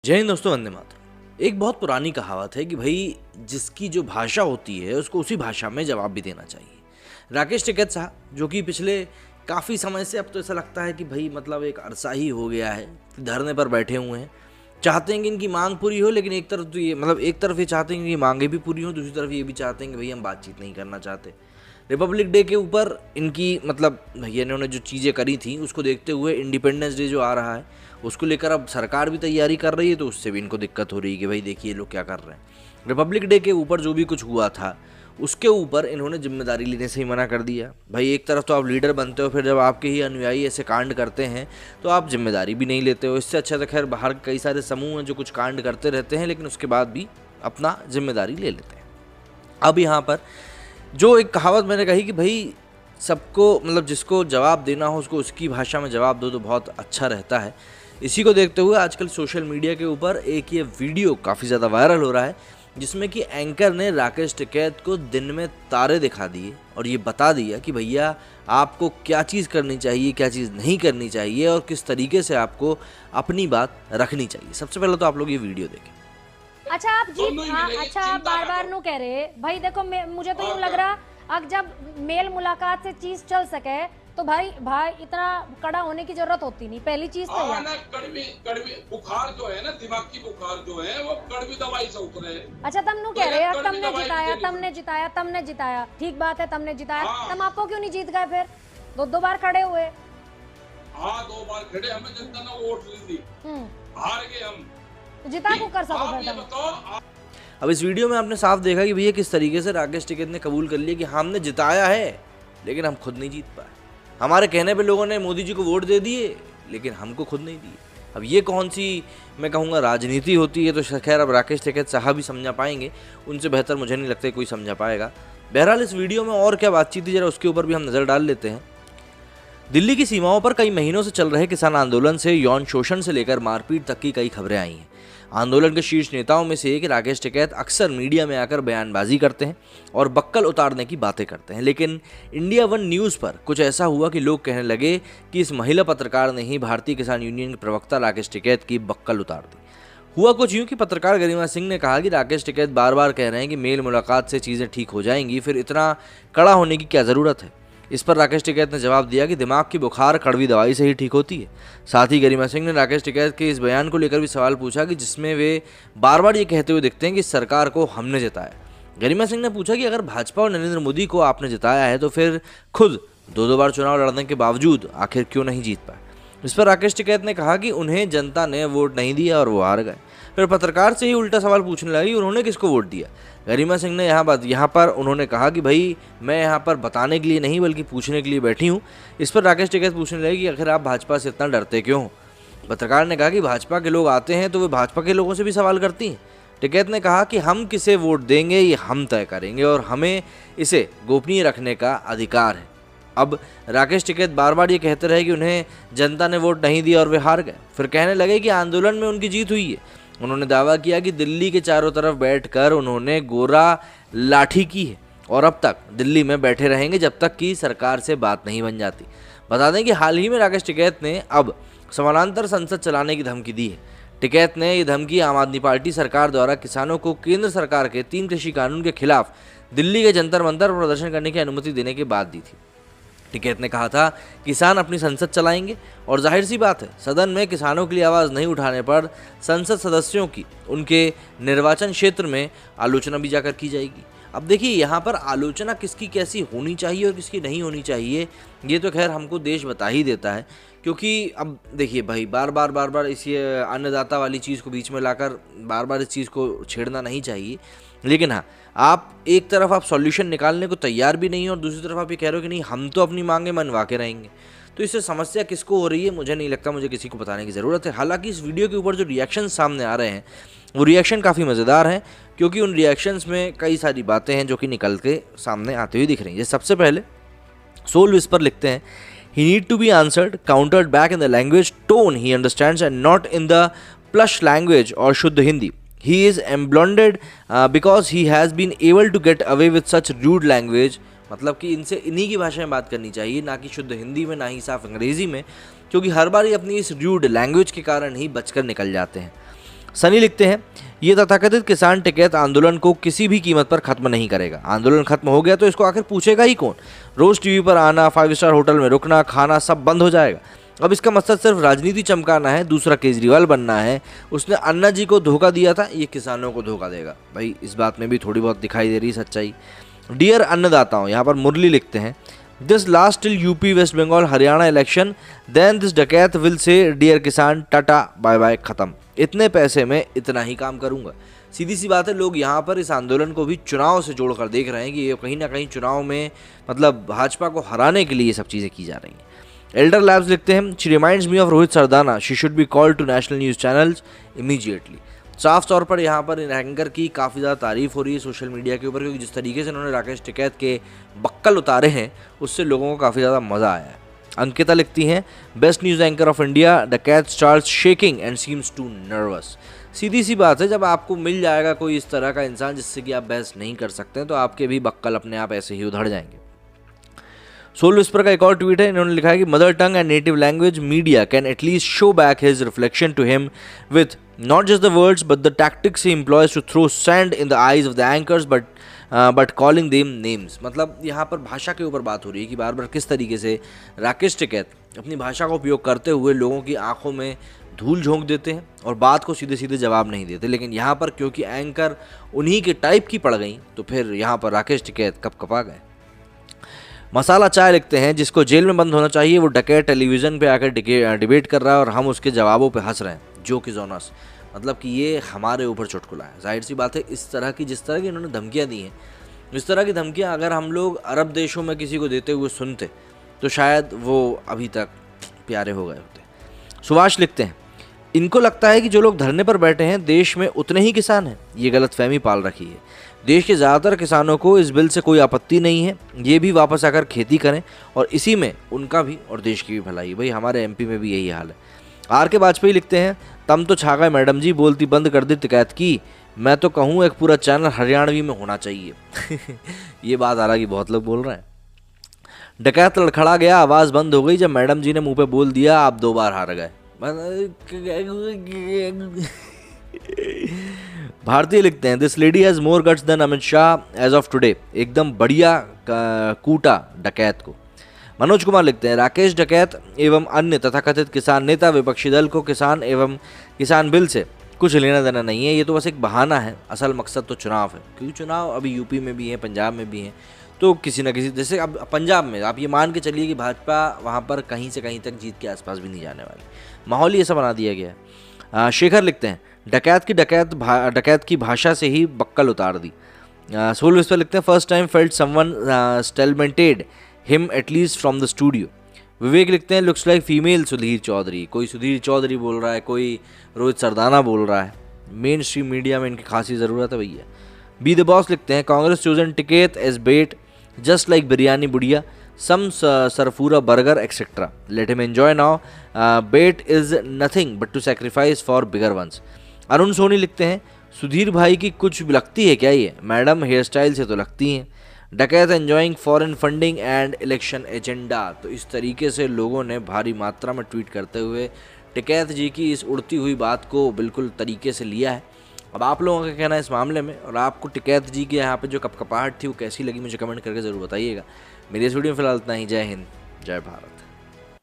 जय हिंद दोस्तों, वंदे मातरम। एक बहुत पुरानी कहावत है कि भाई जिसकी जो भाषा होती है उसको उसी भाषा में जवाब भी देना चाहिए। राकेश टिकैत साहब, जो कि पिछले काफ़ी समय से, अब तो ऐसा लगता है कि भाई मतलब एक अरसा ही हो गया है, धरने पर बैठे हुए हैं। चाहते हैं कि इनकी मांग पूरी हो, लेकिन एक तरफ तो ये एक तरफ ये चाहते हैं कि मांगे भी पूरी हो, दूसरी तरफ ये भी चाहते हैं कि भाई हम बातचीत नहीं करना चाहते। रिपब्लिक डे के ऊपर इनकी भैया इन्होंने जो चीज़ें करी थी उसको देखते हुए इंडिपेंडेंस डे जो आ रहा है उसको लेकर अब सरकार भी तैयारी कर रही है, तो उससे भी इनको दिक्कत हो रही है कि भाई देखिए लोग क्या कर रहे हैं। रिपब्लिक डे के ऊपर जो भी कुछ हुआ था उसके ऊपर इन्होंने जिम्मेदारी लेने से ही मना कर दिया। भाई एक तरफ तो आप लीडर बनते हो, फिर जब आपके ही अनुयायी ऐसे कांड करते हैं तो आप जिम्मेदारी भी नहीं लेते हो। इससे अच्छा तो खैर बाहर कई सारे समूह हैं जो कुछ कांड करते रहते हैं लेकिन उसके बाद भी अपना जिम्मेदारी ले लेते हैं। अब यहाँ पर जो एक कहावत मैंने कही कि भाई सबको जिसको जवाब देना हो उसको उसकी भाषा में जवाब दो तो बहुत अच्छा रहता है। इसी को देखते हुए आजकल सोशल मीडिया के ऊपर एक ये वीडियो काफ़ी ज़्यादा वायरल हो रहा है जिसमें कि एंकर ने राकेश टिकैत को दिन में तारे दिखा दिए और ये बता दिया कि भैया आपको क्या चीज़ करनी चाहिए, क्या चीज़ नहीं करनी चाहिए और किस तरीके से आपको अपनी बात रखनी चाहिए। सबसे पहले तो आप लोग ये वीडियो देखें। अच्छा आप जी अच्छा आप बार बार नु कह रहे भाई देखो मुझे तो यूं लग रहा अब जब मेल मुलाकात से चीज चल सके तो भाई इतना कड़ा होने की जरूरत होती नहीं। पहली चीज तो ये ना कड़वी बुखार जो है ना, दिमाग की बुखार जो है वो कड़वी दवाई से उतरे। अच्छा तुम नु कह रहे हैं तुमने जिताया ठीक बात है, तुमने जिताया। तुम आपको क्यों नहीं जीत गए? फिर दो बार खड़े हुए। हाँ 2 बार खड़े, हमें जनता ने वोट दी थी, हार गए हम, जिता को कर सको। अब इस वीडियो में आपने साफ देखा कि भैया किस तरीके से राकेश टिकैत ने कबूल कर लिया कि हमने जिताया है लेकिन हम खुद नहीं जीत पाए। हमारे कहने पे लोगों ने मोदी जी को वोट दे दिए लेकिन हमको खुद नहीं दिए। अब ये कौन सी मैं कहूँगा राजनीति होती है, तो खैर अब राकेश टिकैत साहब ही समझा पाएंगे, उनसे बेहतर मुझे नहीं लगता कोई समझा पाएगा। बहरहाल इस वीडियो में और क्या बातचीत थी जरा उसके ऊपर भी हम नज़र डाल लेते हैं। दिल्ली की सीमाओं पर कई महीनों से चल रहे किसान आंदोलन से यौन शोषण से लेकर मारपीट तक की कई खबरें आई हैं। आंदोलन के शीर्ष नेताओं में से एक राकेश टिकैत अक्सर मीडिया में आकर बयानबाजी करते हैं और बक्कल उतारने की बातें करते हैं, लेकिन इंडिया वन न्यूज़ पर कुछ ऐसा हुआ कि लोग कहने लगे कि इस महिला पत्रकार ने ही भारतीय किसान यूनियन के प्रवक्ता राकेश टिकैत की बक्कल उतार दी। हुआ कुछ यूँ कि पत्रकार गरिमा सिंह ने कहा कि राकेश टिकैत बार बार कह रहे हैं कि मेल मुलाकात से चीज़ें ठीक हो जाएंगी, फिर इतना कड़ा होने की क्या ज़रूरत है। इस पर राकेश टिकैत ने जवाब दिया कि दिमाग की बुखार कड़वी दवाई से ही ठीक होती है। साथ ही गरिमा सिंह ने राकेश टिकैत के इस बयान को लेकर भी सवाल पूछा कि जिसमें वे बार बार ये कहते हुए दिखते हैं कि सरकार को हमने जिताया। गरिमा सिंह ने पूछा कि अगर भाजपा और नरेंद्र मोदी को आपने जिताया है तो फिर खुद 2 बार चुनाव लड़ने के बावजूद आखिर क्यों नहीं जीत पाए। इस पर राकेश टिकैत ने कहा कि उन्हें जनता ने वोट नहीं दिया और वो हार गए। फिर पत्रकार से ही उल्टा सवाल पूछने लगी उन्होंने किसको वोट दिया। गरिमा सिंह ने यहाँ पर उन्होंने कहा कि भाई मैं यहाँ पर बताने के लिए नहीं बल्कि पूछने के लिए बैठी हूँ। इस पर राकेश टिकैत पूछने लगे कि आखिर आप भाजपा से इतना डरते क्यों हो। पत्रकार ने कहा कि भाजपा के लोग आते हैं तो वे भाजपा के लोगों से भी सवाल करती हैं। टिकैत ने कहा कि हम किसे वोट देंगे ये हम तय करेंगे और हमें इसे गोपनीय रखने का अधिकार है। अब राकेश टिकैत बार बार ये कहते रहे कि उन्हें जनता ने वोट नहीं दिया और वे हार गए। फिर कहने लगे कि आंदोलन में उनकी जीत हुई है। उन्होंने दावा किया कि दिल्ली के चारों तरफ बैठकर उन्होंने गोरा लाठी की है और अब तक दिल्ली में बैठे रहेंगे जब तक कि सरकार से बात नहीं बन जाती। बता दें कि हाल ही में राकेश टिकैत ने अब समानांतर संसद चलाने की धमकी दी है। टिकैत ने ये धमकी आम आदमी पार्टी सरकार द्वारा किसानों को केंद्र सरकार के 3 कृषि कानून के खिलाफ दिल्ली के जंतर मंतर पर प्रदर्शन करने की अनुमति देने के बाद दी थी। टिकैत ने कहा था किसान अपनी संसद चलाएंगे और जाहिर सी बात है सदन में किसानों के लिए आवाज़ नहीं उठाने पर संसद सदस्यों की उनके निर्वाचन क्षेत्र में आलोचना भी जाकर की जाएगी। अब देखिए यहाँ पर आलोचना किसकी कैसी होनी चाहिए और किसकी नहीं होनी चाहिए ये तो खैर हमको देश बता ही देता है, क्योंकि अब देखिए भाई बार बार इसी अन्नदाता वाली चीज़ को बीच में लाकर बार बार इस चीज़ को छेड़ना नहीं चाहिए। लेकिन हाँ, आप एक तरफ आप सॉल्यूशन निकालने को तैयार भी नहीं हो और दूसरी तरफ आप ये कह रहे हो कि नहीं हम तो अपनी मांगे मनवा के रहेंगे, तो इससे समस्या किसको हो रही है मुझे नहीं लगता मुझे किसी को बताने की ज़रूरत है। हालांकि इस वीडियो के ऊपर जो रिएक्शन सामने आ रहे हैं वो रिएक्शन काफ़ी मज़ेदार हैं, क्योंकि उन रिएक्शंस में कई सारी बातें हैं जो कि निकल के सामने आती हुई दिख रही हैं। सबसे पहले सोल विस्पर लिखते हैं he need to be answered countered back in the language tone he understands and not in the plush language और शुद्ध Hindi. He is emboldened because he has been able to get away with such rude language। मतलब कि इनसे इन्हीं की भाषा में बात करनी चाहिए, ना कि शुद्ध हिंदी में, ना ही साफ अंग्रेज़ी में, क्योंकि हर बार ही अपनी इस रूड लैंग्वेज के कारण ही बचकर निकल जाते हैं। सनी लिखते हैं, ये तथाकथित किसान टिकैत आंदोलन को किसी भी कीमत पर खत्म नहीं करेगा। आंदोलन खत्म हो गया तो इसको आखिर पूछेगा ही कौन। रोज टीवी पर आना, 5 स्टार होटल में रुकना, खाना सब बंद हो जाएगा। अब इसका मकसद सिर्फ राजनीति चमकाना है, दूसरा केजरीवाल बनना है। उसने अन्ना जी को धोखा दिया था, ये किसानों को धोखा देगा। भाई इस बात में भी थोड़ी बहुत दिखाई दे रही सच्चाई। डियर अन्नदाताओं, यहाँ पर मुरली लिखते हैं, this last till UP, West Bengal, Haryana election, then this dacoit will say dear kisan tata bye bye खत्म। इतने पैसे में इतना ही काम करूंगा। सीधी सी बात है, लोग यहाँ पर इस आंदोलन को भी चुनाव से जोड़कर देख रहे हैं कि ये कहीं ना कहीं चुनाव में मतलब भाजपा को हराने के लिए ये सब चीज़ें की जा रही हैं। एल्डर लैब्स लिखते हैं, she reminds me of Rohit Sardana, she should be called to national news channels immediately. साफ तौर पर यहाँ पर इन एंकर की काफ़ी ज़्यादा तारीफ हो रही है सोशल मीडिया के ऊपर, क्योंकि जिस तरीके से उन्होंने राकेश टिकैत के बक्कल उतारे हैं उससे लोगों को काफ़ी ज़्यादा मज़ा आया है। अंकिता लिखती हैं, best news anchor of India, डकैत starts shaking and seems to nervous. सीधी सी बात है, जब आपको मिल जाएगा कोई इस तरह का इंसान जिससे कि आप बहस नहीं कर सकते हैं तो आपके भी बक्कल अपने आप ऐसे ही उधड़ जाएंगे। सोल विस्पर का एक और ट्वीट है, इन्होंने लिखा है कि mother tongue and native language media can at least show back his reflection to him with not just the words but the tactics he employs to throw sand in the eyes of the anchors but calling them names. मतलब यहाँ पर भाषा के ऊपर बात हो रही है कि बार बार किस तरीके से राकेश टिकैत अपनी भाषा का उपयोग करते हुए लोगों की आंखों में धूल झोंक देते हैं और बात को सीधे सीधे जवाब नहीं देते। लेकिन यहाँ पर क्योंकि एंकर उन्हीं के टाइप की पड़ गई तो फिर यहाँ पर राकेश टिकैत कपकपा गए। मसाला चाय लिखते हैं, जिसको जेल में बंद होना चाहिए वो डकैत टेलीविज़न पे आकर डिबेट कर रहा है और हम उसके जवाबों पे हंस रहे हैं। जो कि जोनस, मतलब कि ये हमारे ऊपर चुटकुला है। जाहिर सी बात है, इस तरह की जिस तरह की इन्होंने धमकियाँ दी हैं, इस तरह की धमकियाँ अगर हम लोग अरब देशों में किसी को देते हुए सुनते तो शायद वो अभी तक प्यारे हो गए होते। सुभाष लिखते हैं, इनको लगता है कि जो लोग धरने पर बैठे हैं देश में उतने ही किसान हैं। ये गलतफहमी पाल रखी है। देश के ज़्यादातर किसानों को इस बिल से कोई आपत्ति नहीं है, ये भी वापस आकर खेती करें और इसी में उनका भी और देश की भी भलाई। भाई हमारे एमपी में भी यही हाल है। आर के वाजपेयी लिखते हैं, तम तो छा गए मैडम जी, बोलती बंद कर दी टिकैत की। मैं तो कहूँ एक पूरा चैनल हरियाणवी में होना चाहिए। ये बात हालांकि बहुत लोग बोल रहे हैं। डकैत लड़खड़ा गया, आवाज़ बंद हो गई जब मैडम जी ने मुँह पे बोल दिया आप 2 बार हार गए। भारतीय लिखते हैं, this lady has more guts than Amit Shah as of today. एकदम बढ़िया कूटा डकैत को। मनोज कुमार लिखते हैं, राकेश डकैत एवं अन्य तथाकथित किसान नेता विपक्षी दल को किसान एवं किसान बिल से कुछ लेना देना नहीं है, ये तो बस एक बहाना है। असल मकसद तो चुनाव है, क्योंकि चुनाव अभी यूपी में भी है, पंजाब में भी है, तो किसी न किसी, जैसे अब पंजाब में आप ये मान के चलिए कि भाजपा वहाँ पर कहीं से कहीं तक जीत के आसपास भी नहीं जाने वाली। माहौल ही ऐसा बना दिया गया है। शेखर लिखते हैं, डकैत की भाषा से ही बक्कल उतार दी। सोल विस्पर लिखते हैं, first time felt someone stalemated him at least from the studio. Vivek लिखते हैं, looks like female Sudhir Chaudhary. कोई सुधीर चौधरी बोल रहा है, कोई रोहित सरदाना बोल रहा है। मेन स्ट्रीम मीडिया में इनकी खासी ज़रूरत है भैया। बी द बॉस लिखते हैं, कांग्रेस चूजन टिकैत एज बेट जस्ट लाइक बिरयानी बुढ़िया, some sarfura burger etc. Let him enjoy now. Bait is nothing but to sacrifice for bigger ones. Arun Soni लिखते हैं, सुधीर भाई की कुछ लगती है क्या ये? मैडम हेयर स्टाइल से तो लगती हैं। डकैत enjoying foreign funding and election agenda. तो इस तरीके से लोगों ने भारी मात्रा में ट्वीट करते हुए टिकैत जी की इस उड़ती हुई बात को बिल्कुल तरीके से लिया है। अब आप लोगों का कहना है इस मामले में, और आपको टिकैत जी की यहाँ पे जो कपकपाहट थी वो कैसी लगी मुझे कमेंट करके ज़रूर बताइएगा। मेरी इस वीडियो में फिलहाल इतना ही। जय हिंद, जय भारत।